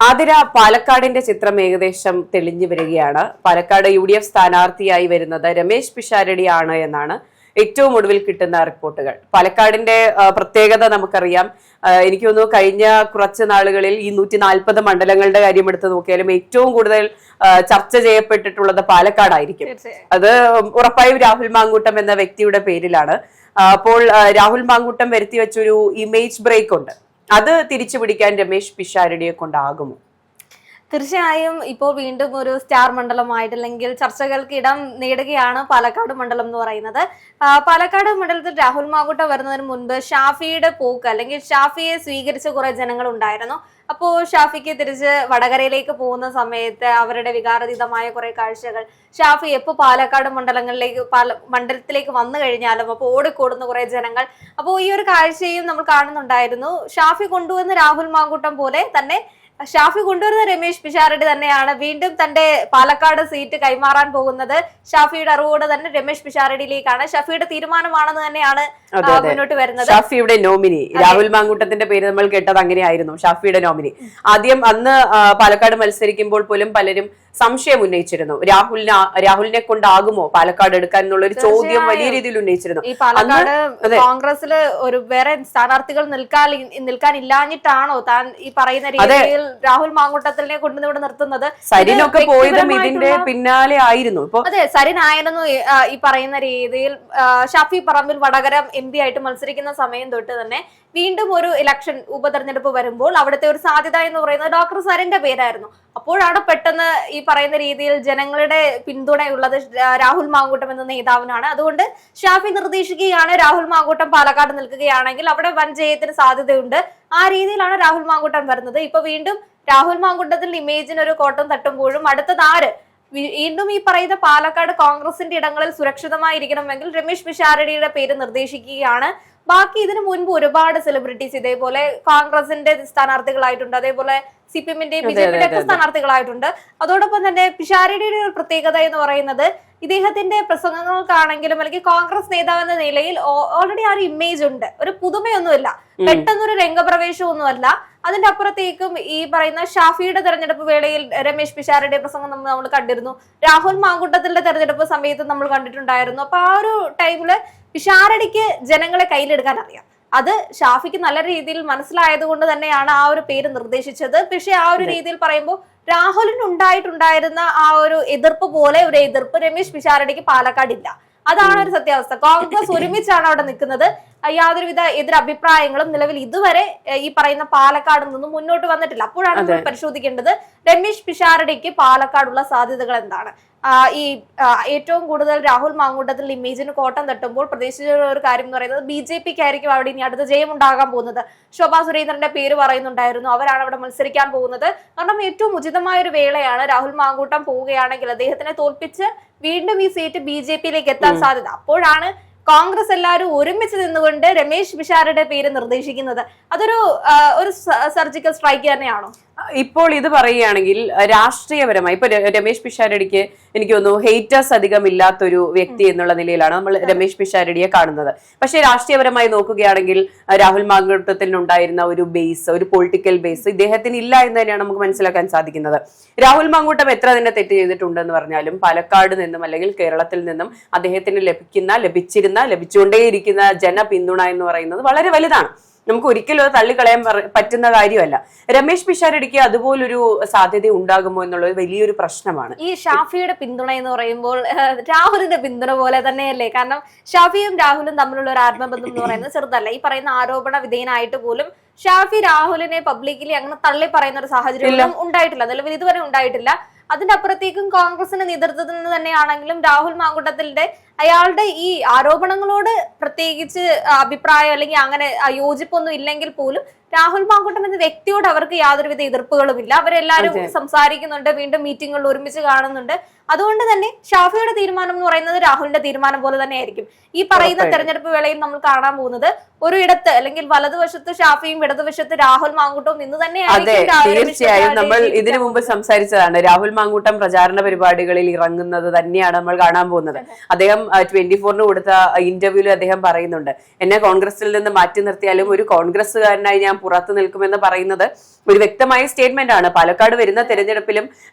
ആതിര, പാലക്കാടിന്റെ ചിത്രം ഏകദേശം തെളിഞ്ഞു വരികയാണ്. പാലക്കാട് UDF സ്ഥാനാർത്ഥിയായി വരുന്നത് രമേശ് പിഷാരടിയാണ് എന്നാണ് ഏറ്റവും ഒടുവിൽ കിട്ടുന്ന റിപ്പോർട്ടുകൾ. പാലക്കാടിന്റെ പ്രത്യേകത നമുക്കറിയാം. എനിക്ക് തോന്നുന്നു കഴിഞ്ഞ കുറച്ച് നാളുകളിൽ ഈ 140 മണ്ഡലങ്ങളുടെ കാര്യം എടുത്ത് നോക്കിയാലും ഏറ്റവും കൂടുതൽ ചർച്ച ചെയ്യപ്പെട്ടിട്ടുള്ളത് പാലക്കാടായിരിക്കും. അത് ഉറപ്പായും രാഹുൽ മാങ്കൂട്ടം എന്ന വ്യക്തിയുടെ പേരിലാണ്. അപ്പോൾ രാഹുൽ മാങ്കൂട്ടം വരുത്തി വെച്ചൊരു ഇമേജ് ബ്രേക്ക് ഉണ്ട്. അത് തിരിച്ചു പിടിക്കാൻ രമേശ് പിഷാരടിയെ കൊണ്ടാകുമോ? തീർച്ചയായും ഇപ്പോൾ വീണ്ടും ഒരു സ്റ്റാർ മണ്ഡലമായിട്ട് അല്ലെങ്കിൽ ചർച്ചകൾക്ക് ഇടം നേടുകയാണ് പാലക്കാട് മണ്ഡലം എന്ന് പറയുന്നത്. പാലക്കാട് മണ്ഡലത്തിൽ രാഹുൽ മാങ്കൂട്ടം വരുന്നതിന് മുൻപ് ഷാഫിയുടെ പോക്ക് അല്ലെങ്കിൽ ഷാഫിയെ സ്വീകരിച്ച കുറെ ജനങ്ങൾ ഉണ്ടായിരുന്നു. അപ്പോൾ ഷാഫിക്ക് തിരിച്ച് വടകരയിലേക്ക് പോകുന്ന സമയത്ത് അവരുടെ വികാരാതീതമായ കുറെ കാഴ്ചകൾ, ഷാഫി എപ്പോൾ പാലക്കാട് മണ്ഡലത്തിലേക്ക് വന്നു കഴിഞ്ഞാലും അപ്പോൾ ഓടിക്കൂടുന്ന കുറെ ജനങ്ങൾ, അപ്പോൾ ഈ ഒരു കാഴ്ചയും നമ്മൾ കാണുന്നുണ്ടായിരുന്നു. ഷാഫി കൊണ്ടുവന്ന രാഹുൽ മാങ്കൂട്ടം പോലെ തന്നെ ഷാഫി കൊണ്ടുവരുന്ന രമേശ് പിഷാരടി തന്നെയാണ് വീണ്ടും തന്റെ പാലക്കാട് സീറ്റ് കൈമാറാൻ പോകുന്നത്. ഷാഫിയുടെ അറിവോടെ തന്നെ രമേശ് പിഷാരടിയിലേക്കാണ്. ഷാഫിയുടെ തീരുമാനമാണെന്ന് തന്നെയാണ് മുന്നോട്ട് വരുന്നത്. ഷാഫിയുടെ നോമിനി രാഹുൽ മാങ്കൂട്ടത്തിന്റെ പേര് നമ്മൾ കേട്ടത് അങ്ങനെയായിരുന്നു. ഷാഫിയുടെ നോമിനി ആദ്യം അന്ന് പാലക്കാട് മത്സരിക്കുമ്പോൾ പോലും പലരും സംശയം ഉന്നയിച്ചിരുന്നു. രാഹുലിനെ കൊണ്ടാകുമോ പാലക്കാട് എടുക്കാൻ എന്നുള്ള ഒരു ചോദ്യം വലിയ രീതിയിൽ ഉന്നയിച്ചിരുന്നു. ഈ പാലക്കാട് കോൺഗ്രസില് ഒരു വേറെ സ്ഥാനാർത്ഥികൾ നിൽക്കാനില്ലാഞ്ഞിട്ടാണോ താൻ ഈ പറയുന്ന രീതിയിൽ രാഹുൽ മാങ്കൂട്ടത്തിനെ കൊണ്ടുവന്ന് ഇവിടെ നിർത്തുന്നത്? സരിനൊക്കെ പോയതും ഇതിന്റെ പിന്നാലെ ആയിരുന്നു. അതെ, സരിനായിരുന്നു ഈ പറയുന്ന രീതിയിൽ ഷാഫി പറമ്പിൽ വടകര MP ആയിട്ട് മത്സരിക്കുന്ന സമയം തൊട്ട് തന്നെ വീണ്ടും ഒരു ഇലക്ഷൻ ഉപതെരഞ്ഞെടുപ്പ് വരുമ്പോൾ അവിടുത്തെ ഒരു സാധ്യത എന്ന് പറയുന്നത് ഡോക്ടർ സരിന്റെ പേരായിരുന്നു. അപ്പോഴാണ് പെട്ടെന്ന് ഈ പറയുന്ന രീതിയിൽ ജനങ്ങളുടെ പിന്തുണയുള്ളത് രാഹുൽ മാങ്കൂട്ടം എന്ന നേതാവിനാണ്. അതുകൊണ്ട് ഷാഫി നിർദ്ദേശിക്കുകയാണ് രാഹുൽ മാങ്കൂട്ടം പാലക്കാട് നിൽക്കുകയാണെങ്കിൽ അവിടെ വൻ ജയത്തിന് സാധ്യതയുണ്ട്. ആ രീതിയിലാണ് രാഹുൽ മാങ്കൂട്ടം വരുന്നത്. ഇപ്പൊ വീണ്ടും രാഹുൽ മാങ്കൂട്ടത്തിന്റെ ഇമേജിന് ഒരു കോട്ടം തട്ടുമ്പോഴും അടുത്തത് ആര്? വീണ്ടും ഈ പറയുന്ന പാലക്കാട് കോൺഗ്രസിന്റെ ഇടങ്ങളിൽ സുരക്ഷിതമായിരിക്കണമെങ്കിൽ രമേശ് പിഷാരടിയുടെ പേര് നിർദ്ദേശിക്കുകയാണ്. ബാക്കി ഇതിനു മുൻപ് ഒരുപാട് സെലിബ്രിറ്റീസ് ഇതേപോലെ കോൺഗ്രസിന്റെ സ്ഥാനാർത്ഥികളായിട്ടുണ്ട്, അതേപോലെ CPM-ന്റെയും BJP-യുടെ ഒക്കെ സ്ഥാനാർത്ഥികളായിട്ടുണ്ട്. അതോടൊപ്പം തന്നെ പിഷാരടിയുടെ ഒരു പ്രത്യേകത എന്ന് പറയുന്നത് ഇദ്ദേഹത്തിന്റെ പ്രസംഗങ്ങൾക്കാണെങ്കിലും അല്ലെങ്കിൽ കോൺഗ്രസ് നേതാവ് എന്ന നിലയിൽ ഓൾറെഡി ആ ഒരു ഇമേജ് ഉണ്ട്. ഒരു പുതുമയൊന്നുമില്ല, പെട്ടെന്നൊരു രംഗപ്രവേശമൊന്നുമല്ല. അതിന്റെ അപ്പുറത്തേക്കും ഈ പറയുന്ന ഷാഫിയുടെ തെരഞ്ഞെടുപ്പ് വേളയിൽ രമേശ് പിഷാരടിയുടെ പ്രസംഗം നമ്മൾ കണ്ടിരുന്നു. രാഹുൽ മാങ്കൂട്ടത്തിന്റെ തെരഞ്ഞെടുപ്പ് സമയത്ത് നമ്മൾ കണ്ടിട്ടുണ്ടായിരുന്നു. അപ്പൊ ആ ഒരു ടൈമില് പിഷാരടിക്ക് ജനങ്ങളെ കയ്യിലെടുക്കാൻ അറിയാം. അത് ഷാഫിക്ക് നല്ല രീതിയിൽ മനസ്സിലായത് കൊണ്ട് തന്നെയാണ് ആ ഒരു പേര് നിർദ്ദേശിച്ചത്. പക്ഷെ ആ ഒരു രീതിയിൽ പറയുമ്പോൾ രാഹുലിന് ഉണ്ടായിട്ടുണ്ടായിരുന്ന ആ ഒരു എതിർപ്പ് പോലെ ഒരു എതിർപ്പ് രമേശ് പിഷാരടിക്ക് പാലക്കാടില്ല. അതാണ് ഒരു സത്യാവസ്ഥ. കോൺഗ്രസ് ഒരുമിച്ചാണ് അവിടെ നിൽക്കുന്നത്. യാതൊരുവിധ എതിരഭിപ്രായങ്ങളും നിലവിൽ ഇതുവരെ ഈ പറയുന്ന പാലക്കാട് നിന്നും മുന്നോട്ട് വന്നിട്ടില്ല. അപ്പോഴാണ് നമ്മൾ പരിശോധിക്കേണ്ടത് രമേശ് പിഷാരടിക്ക് പാലക്കാടുള്ള സാധ്യതകൾ എന്താണ്. ഈ ഏറ്റവും കൂടുതൽ രാഹുൽ മാങ്കൂട്ടത്തിൽ ഇമേജിന് കോട്ടം തട്ടുമ്പോൾ പ്രതീക്ഷിച്ച ഒരു കാര്യം എന്ന് പറയുന്നത് BJP-ക്കായിരിക്കും അവിടെ ഇനി അടുത്ത ജയം ഉണ്ടാകാൻ പോകുന്നത്. ശോഭാ സുരേന്ദ്രന്റെ പേര് പറയുന്നുണ്ടായിരുന്നു, അവരാണ് അവിടെ മത്സരിക്കാൻ പോകുന്നത്. കാരണം ഏറ്റവും ഉചിതമായ ഒരു വേളയാണ്. രാഹുൽ മാങ്കൂട്ടം പോവുകയാണെങ്കിൽ അദ്ദേഹത്തിനെ തോൽപ്പിച്ച് വീണ്ടും ഈ സീറ്റ് BJP-യിലേക്ക് എത്താൻ സാധ്യത. അപ്പോഴാണ് കോൺഗ്രസ് എല്ലാവരും ഒരുമിച്ച് നിന്നുകൊണ്ട് രമേശ് പിഷാരടിയുടെ പേര് നിർദ്ദേശിക്കുന്നത്. അതൊരു സർജിക്കൽ സ്ട്രൈക്ക് തന്നെയാണോ? ഇപ്പോൾ ഇത് പറയുകയാണെങ്കിൽ രാഷ്ട്രീയപരമായി ഇപ്പൊ രമേശ് പിഷാരടിക്ക് എനിക്ക് തോന്നുന്നു ഹേറ്റേഴ്സ് അധികം ഇല്ലാത്തൊരു വ്യക്തി എന്നുള്ള നിലയിലാണ് നമ്മൾ രമേശ് പിഷാരടിയെ കാണുന്നത്. പക്ഷേ രാഷ്ട്രീയപരമായി നോക്കുകയാണെങ്കിൽ രാഹുൽ മാങ്കൂട്ടത്തിനുണ്ടായിരുന്ന ഒരു ബേസ്, ഒരു പൊളിറ്റിക്കൽ ബേസ് ഇദ്ദേഹത്തിന് ഇല്ല എന്ന് തന്നെയാണ് നമുക്ക് മനസ്സിലാക്കാൻ സാധിക്കുന്നത്. രാഹുൽ മാങ്കൂട്ടം എത്ര തന്നെ തെറ്റ് ചെയ്തിട്ടുണ്ടെന്ന് പറഞ്ഞാലും പാലക്കാട് നിന്നും അല്ലെങ്കിൽ കേരളത്തിൽ നിന്നും അദ്ദേഹത്തിന് ലഭിച്ചുകൊണ്ടേയിരിക്കുന്ന ജനപിന്തുണ എന്ന് പറയുന്നത് വളരെ വലുതാണ്. നമുക്ക് ഒരിക്കലും തള്ളിക്കളയാൻ പറ്റുന്ന കാര്യമല്ല. രമേശ് പിഷാരടിക്ക് അതുപോലൊരു സാധ്യത ഉണ്ടാകുമോ എന്നുള്ളത് വലിയൊരു പ്രശ്നമാണ്. ഈ ഷാഫിയുടെ പിന്തുണ എന്ന് പറയുമ്പോൾ രാഹുലിന്റെ പിന്തുണ പോലെ തന്നെയല്ലേ? കാരണം ഷാഫിയും രാഹുലും തമ്മിലുള്ള ഒരു ആത്മബന്ധം എന്ന് പറയുന്നത് ചെറുതല്ല. ഈ പറയുന്ന ആരോപണ വിധേയനായിട്ട് പോലും ഷാഫി രാഹുലിനെ പബ്ലിക്കലി അങ്ങനെ തള്ളി പറയുന്ന ഒരു സാഹചര്യം ഉണ്ടായിട്ടില്ല, നിലവിൽ ഇതുവരെ ഉണ്ടായിട്ടില്ല. അതിന്റെ അപ്പുറത്തേക്കും കോൺഗ്രസിന്റെ നേതൃത്വത്തിൽ നിന്ന് തന്നെയാണെങ്കിലും രാഹുൽ മാങ്കൂട്ടത്തിന്റെ അയാളുടെ ഈ ആരോപണങ്ങളോട് പ്രത്യേകിച്ച് അഭിപ്രായം അല്ലെങ്കിൽ അങ്ങനെ യോജിപ്പൊന്നും ഇല്ലെങ്കിൽ പോലും രാഹുൽ മാങ്കൂട്ടം എന്ന വ്യക്തിയോട് അവർക്ക് യാതൊരുവിധ എതിർപ്പുകളും ഇല്ല. അവരെല്ലാവരും സംസാരിക്കുന്നുണ്ട്, വീണ്ടും മീറ്റിങ്ങുകളിൽ ഒരുമിച്ച് കാണുന്നുണ്ട്. അതുകൊണ്ട് തന്നെ ഷാഫിയുടെ തീരുമാനം എന്ന് പറയുന്നത് രാഹുലിന്റെ തീരുമാനം പോലെ തന്നെ ആയിരിക്കും. ഈ പറയുന്ന തെരഞ്ഞെടുപ്പ് വേളയിൽ നമ്മൾ കാണാൻ പോകുന്നത് ഒരു ഇടത്ത് അല്ലെങ്കിൽ വലതുവശത്ത് ഷാഫിയും ഇടതുവശത്ത് രാഹുൽ മാങ്കൂട്ടവും ഇന്ന് തന്നെയായിരിക്കും. തീർച്ചയായും നമ്മൾ ഇതിനു മുമ്പ് സംസാരിച്ചതാണ്. രാഹുൽ മാങ്കൂട്ടം പ്രചാരണ പരിപാടികളിൽ ഇറങ്ങുന്നത് തന്നെയാണ് നമ്മൾ കാണാൻ പോകുന്നത്. അദ്ദേഹം അദ്ദേഹം 24 കൊടുത്ത ഇന്റർവ്യൂവിൽ അദ്ദേഹം പറയുന്നുണ്ട്, എന്നെ കോൺഗ്രസിൽ നിന്ന് മാറ്റി നിർത്തിയാലും ഒരു കോൺഗ്രസ്സുകാരനായി ഞാൻ പുറത്തു നിൽക്കുമെന്ന് പറയുന്നത് ഒരു വ്യക്തമായ സ്റ്റേറ്റ്മെന്റ് ആണ്. പാലക്കാട് വരുന്ന തെരഞ്ഞെടുപ്പിലും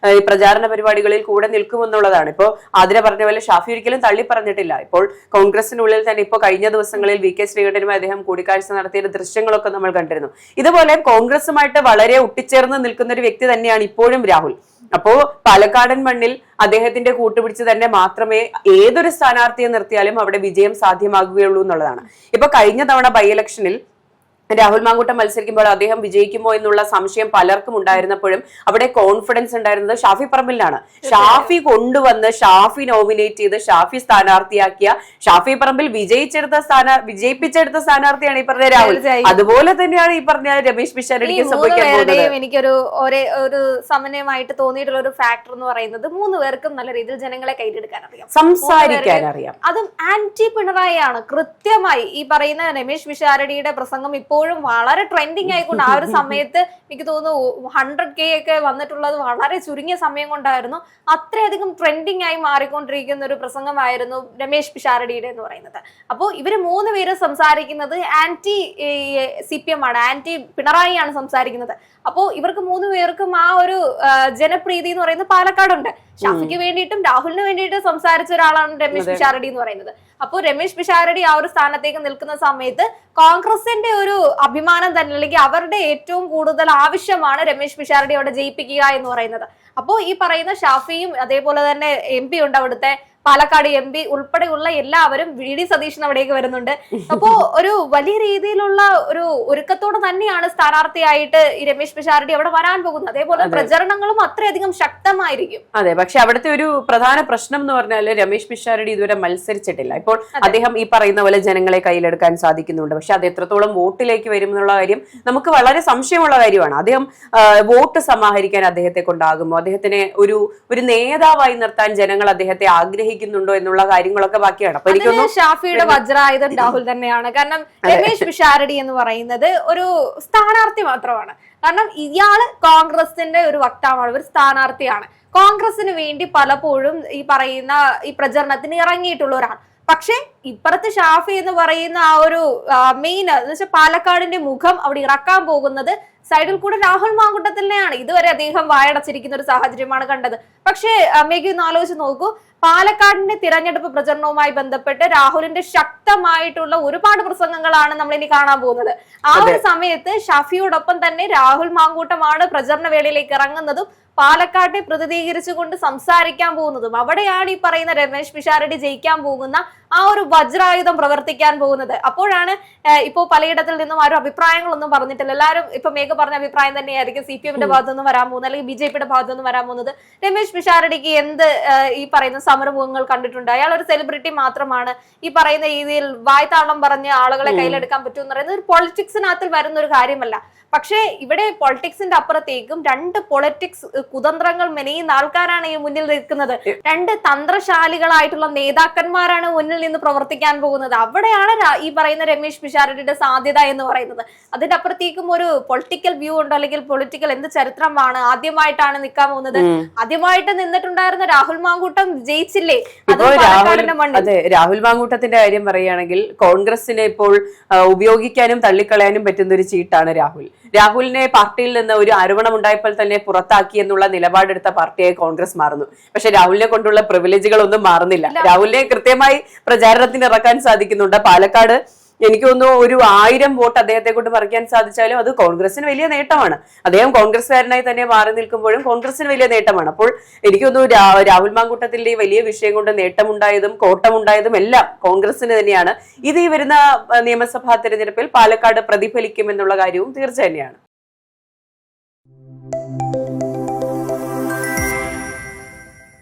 പ്രചാരണ പരിപാടികളിൽ കൂടെ നിൽക്കുമെന്നുള്ളതാണ്. ഇപ്പോൾ ആതിര പറഞ്ഞ പോലെ ഷാഫി ഒരിക്കലും തള്ളി പറഞ്ഞിട്ടില്ല. ഇപ്പോൾ കോൺഗ്രസിനുള്ളിൽ തന്നെ ഇപ്പോൾ കഴിഞ്ഞ ദിവസങ്ങളിൽ വി കെ ശ്രീകണ്ഠനുമായി അദ്ദേഹം കൂടിക്കാഴ്ച നടത്തിയ ദൃശ്യങ്ങളൊക്കെ നമ്മൾ കണ്ടിരുന്നു. ഇതുപോലെ കോൺഗ്രസുമായിട്ട് വളരെ ഒട്ടിച്ചേർന്ന് നിൽക്കുന്ന ഒരു വ്യക്തി തന്നെയാണ് ഇപ്പോഴും രാഹുൽ. അപ്പോ പാലക്കാടൻ മണ്ണിൽ അദ്ദേഹത്തിന്റെ കൂട്ടുപിടിച്ച് തന്നെ മാത്രമേ ഏതൊരു സ്ഥാനാർത്ഥിയെ നിർത്തിയാലും അവിടെ വിജയം സാധ്യമാകുകയുള്ളൂ എന്നുള്ളതാണ്. ഇപ്പൊ കഴിഞ്ഞ തവണ ബൈ ഇലക്ഷനിൽ രാഹുൽ മാങ്കൂട്ടം മത്സരിക്കുമ്പോൾ അദ്ദേഹം വിജയിക്കുമോ എന്നുള്ള സംശയം പലർക്കും ഉണ്ടായിരുന്നപ്പോഴും അവിടെ കോൺഫിഡൻസ് ഉണ്ടായിരുന്നത് ഷാഫി പറമ്പിലാണ്. ഷാഫി ഷാഫി നോമിനേറ്റ് ചെയ്ത് ഷാഫി സ്ഥാനാർത്ഥിയാക്കിയ ഷാഫി പറമ്പിൽ വിജയിപ്പിച്ചെടുത്ത സ്ഥാനാർത്ഥിയാണ് ഈ പറഞ്ഞ രാഹുൽ. അതുപോലെ തന്നെയാണ് ഈ പറഞ്ഞ രമേശ് പിഷാരടിക്ക് സംഭവിക്കാൻ പോകുന്നത്. എനിക്കൊരു ഒരു സമന്വയമായിട്ട് തോന്നിയിട്ടുള്ള ഒരു ഫാക്ടർ എന്ന് പറയുന്നത് 3 പേർക്കും നല്ല രീതിയിൽ ജനങ്ങളെ കയ്യിലെടുക്കാൻ അറിയാം, സംസാരിക്കാൻ അറിയാം. അതും ആന്റി പിണറായി ആണ്. കൃത്യമായി ഈ പറയുന്ന രമേശ് പിഷാരടിയുടെ പ്രസംഗം ഇപ്പോഴും വളരെ ട്രെൻഡിങ് ആയിക്കൊണ്ട് ആ ഒരു സമയത്ത് എനിക്ക് തോന്നുന്നു 100K ഒക്കെ വന്നിട്ടുള്ളത് വളരെ ചുരുങ്ങിയ സമയം കൊണ്ടായിരുന്നു. അത്രയധികം ട്രെൻഡിങ് ആയി മാറിക്കൊണ്ടിരിക്കുന്ന ഒരു പ്രസംഗമായിരുന്നു രമേശ് പിഷാരടിയുടെ എന്ന് പറയുന്നത്. അപ്പോൾ ഇവര് 3 പേര് സംസാരിക്കുന്നത് ആന്റി CPM ആണ്, ആന്റി പിണറായി ആണ് സംസാരിക്കുന്നത്. അപ്പോൾ ഇവർക്ക് 3 പേർക്കും ആ ഒരു ജനപ്രീതി എന്ന് പറയുന്നത് പാലക്കാടുണ്ട്. ഷാഫിക്ക് വേണ്ടിയിട്ടും രാഹുലിന് വേണ്ടിയിട്ട് സംസാരിച്ച ഒരാളാണ് രമേശ് പിഷാരടി എന്ന് പറയുന്നത്. അപ്പോൾ രമേശ് പിഷാരടി ആ ഒരു സ്ഥാനത്തേക്ക് നിൽക്കുന്ന സമയത്ത് കോൺഗ്രസിന്റെ ഒരു അഭിമാനം തന്നെ, അല്ലെങ്കിൽ അവരുടെ ഏറ്റവും കൂടുതൽ ആവശ്യമാണ് രമേശ് പിഷാരടി അവിടെ ജയിപ്പിക്കുക എന്ന് പറയുന്നത്. അപ്പോൾ ഈ പറയുന്ന ഷാഫിയും അതേപോലെ തന്നെ MP ഉണ്ട് അവിടുത്തെ, പാലക്കാട് MP ഉൾപ്പെടെയുള്ള എല്ലാവരും VD സതീശൻ അവിടേക്ക് വരുന്നുണ്ട്. അപ്പോ ഒരു വലിയ രീതിയിലുള്ള ഒരു ഒരുക്കത്തോടെ തന്നെയാണ് സ്ഥാനാർത്ഥിയായിട്ട് ഈ രമേശ് പിഷാരടി അവിടെ വരാൻ പോകുന്നത്. അതേപോലെ പ്രചരണങ്ങളും അത്രയധികം ശക്തമായിരിക്കും. അതെ, പക്ഷെ അവിടുത്തെ ഒരു പ്രധാന പ്രശ്നം എന്ന് പറഞ്ഞാൽ രമേശ് പിഷാരടി ഇതുവരെ മത്സരിച്ചിട്ടില്ല. ഇപ്പോൾ അദ്ദേഹം ഈ പറയുന്ന പോലെ ജനങ്ങളെ കയ്യിലെടുക്കാൻ സാധിക്കുന്നുണ്ട്, പക്ഷെ അത് എത്രത്തോളം വോട്ടിലേക്ക് വരും എന്നുള്ള കാര്യം നമുക്ക് വളരെ സംശയമുള്ള കാര്യമാണ്. അദ്ദേഹം വോട്ട് സമാഹരിക്കാൻ അദ്ദേഹത്തെ കൊണ്ടാകുമോ, അദ്ദേഹത്തിനെ ഒരു നേതാവായി നിർത്താൻ ജനങ്ങൾ അദ്ദേഹത്തെ ആഗ്രഹിക്കുന്നുണ്ടോ എന്നുള്ള കാര്യങ്ങളൊക്കെ ബാക്കിയാണ്. അപ്പൊ എനിക്ക് തോന്നുന്നു ഷാഫിയുടെ വജ്രായുധം രാഹുൽ തന്നെയാണ്. കാരണം രമേശ് പിഷാരടി എന്ന് പറയുന്നത് ഒരു സ്ഥാനാർത്ഥി മാത്രമാണ്. കാരണം ഇയാള് കോൺഗ്രസിന്റെ ഒരു വക്താവാണ്, ഒരു സ്ഥാനാർത്ഥിയാണ്. കോൺഗ്രസിന് വേണ്ടി പലപ്പോഴും ഈ പറയുന്ന ഈ പ്രചരണത്തിന് ഇറങ്ങിയിട്ടുള്ള ഒരാൾ. പക്ഷെ ഇപ്പുറത്ത് ഷാഫി എന്ന് പറയുന്ന ആ ഒരു മെയിൻ എന്ന് വെച്ചാൽ പാലക്കാടിന്റെ മുഖം അവിടെ ഇറക്കാൻ പോകുന്നത് സൈഡിൽ കൂടെ രാഹുൽ മാങ്കൂട്ടത്തിനെയാണ്. ഇതുവരെ അദ്ദേഹം വായടച്ചിരിക്കുന്ന ഒരു സാഹചര്യമാണ് കണ്ടത്. പക്ഷേ മേഘ ഒന്ന് ആലോചിച്ച് നോക്കൂ, പാലക്കാടിന്റെ തിരഞ്ഞെടുപ്പ് പ്രചരണവുമായി ബന്ധപ്പെട്ട് രാഹുലിന്റെ ശക്തമായിട്ടുള്ള ഒരുപാട് പ്രസംഗങ്ങളാണ് നമ്മൾ ഇനി കാണാൻ പോകുന്നത്. ആ ഒരു സമയത്ത് ഷാഫിയോടൊപ്പം തന്നെ രാഹുൽ മാങ്കൂട്ടമാണ് പ്രചരണ വേളയിലേക്ക് ഇറങ്ങുന്നതും പാലക്കാട്ടെ പ്രതിനിധീകരിച്ചുകൊണ്ട് സംസാരിക്കാൻ പോകുന്നതും. അവിടെയാണ് ഈ പറയുന്ന രമേശ് പിഷാരടി ജയിക്കാൻ പോകുന്ന ആ ഒരു വജ്രായുധം പ്രവർത്തിക്കാൻ പോകുന്നത്. അപ്പോഴാണ് ഇപ്പോ പലയിടത്തിൽ നിന്നും ആരും അഭിപ്രായങ്ങളൊന്നും പറഞ്ഞിട്ടില്ല. എല്ലാവരും ഇപ്പൊ മേഘ പറഞ്ഞ അഭിപ്രായം തന്നെയായിരിക്കും CPM-ന്റെ ഭാഗത്തുനിന്ന് വരാൻ പോകുന്നത്, അല്ലെങ്കിൽ BJP-യുടെ ഭാഗത്തുനിന്ന് വരാൻ പോകുന്നത്. രമേശ് പിഷാരടിക്ക് എന്ത് ഈ പറയുന്ന സമരമുഖങ്ങൾ കണ്ടിട്ടുണ്ട്? അയാൾ ഒരു സെലിബ്രിറ്റി മാത്രമാണ്. ഈ പറയുന്ന രീതിയിൽ വായ്ത്താളം പറഞ്ഞ് ആളുകളെ കയ്യിലെടുക്കാൻ പറ്റും എന്ന് പറയുന്നത് ഒരു പൊളിറ്റിക്സിനകത്തിൽ വരുന്ന ഒരു കാര്യമല്ല. പക്ഷേ ഇവിടെ പൊളിറ്റിക്സിന്റെ അപ്പുറത്തേക്കും 2 പൊളിറ്റിക്സ് കുതന്ത്രങ്ങൾ മെനയുന്ന ആൾക്കാരാണ് ഈ മുന്നിൽ നിൽക്കുന്നത്. 2 തന്ത്രശാലികളായിട്ടുള്ള നേതാക്കന്മാരാണ് മുന്നിൽ നിന്ന് പ്രവർത്തിക്കാൻ പോകുന്നത്. അവിടെയാണ് ഈ പറയുന്ന രമേശ് പിഷാരടിയുടെ സാധ്യത എന്ന് പറയുന്നത്. അതിന്റെ അപ്പുറത്തേക്കും ഒരു പൊളിറ്റിക്കൽ വ്യൂ ഉണ്ടോ, അല്ലെങ്കിൽ പൊളിറ്റിക്കൽ എന്ത് ചരിത്രമാണ്, ആദ്യമായിട്ടാണ് നിൽക്കാൻ പോകുന്നത്. ആദ്യമായിട്ട് നിന്നിട്ടുണ്ടായിരുന്ന രാഹുൽ മാങ്കൂട്ടം ജയിച്ചില്ലേ, അത് പാലക്കാടിന്റെ മണ്ണിൽ. അതെ, രാഹുൽ മാങ്കൂട്ടത്തിന്റെ കാര്യം പറയുകയാണെങ്കിൽ കോൺഗ്രസിനെ ഇപ്പോൾ ഉപയോഗിക്കാനും തള്ളിക്കളയാനും പറ്റുന്ന ഒരു ചീട്ടാണ് രാഹുൽ. രാഹുലിനെ പാർട്ടിയിൽ നിന്ന് ഒരു ആരോപണം ഉണ്ടായപ്പോൾ തന്നെ പുറത്താക്കി എന്നുള്ള നിലപാടെടുത്ത പാർട്ടിയായി കോൺഗ്രസ് മാറുന്നു. പക്ഷെ രാഹുലിനെ കൊണ്ടുള്ള പ്രിവിലേജുകൾ ഒന്നും മാറുന്നില്ല. രാഹുലിനെ കൃത്യമായി പ്രചാരണത്തിന് ഇറക്കാൻ സാധിക്കുന്നുണ്ട്. പാലക്കാട് എനിക്ക് തോന്നുന്നു ഒരു 1000 വോട്ട് അദ്ദേഹത്തെ കൊണ്ട് പറിക്കാൻ സാധിച്ചാലും അത് കോൺഗ്രസിന് വലിയ നേട്ടമാണ്. അദ്ദേഹം കോൺഗ്രസ്സുകാരനായി തന്നെ മാറി നിൽക്കുമ്പോഴും കോൺഗ്രസിന് വലിയ നേട്ടമാണ്. അപ്പോൾ എനിക്ക് തോന്നുന്നു രാഹുൽ മാങ്കൂട്ടത്തിന്റെ വലിയ വിഷയം കൊണ്ട് നേട്ടമുണ്ടായതും കോട്ടമുണ്ടായതും എല്ലാം കോൺഗ്രസിന് തന്നെയാണ്. ഇത് ഈ വരുന്ന നിയമസഭാ തെരഞ്ഞെടുപ്പിൽ പാലക്കാട് പ്രതിഫലിക്കുമെന്നുള്ള കാര്യവും തീർച്ച തന്നെയാണ്.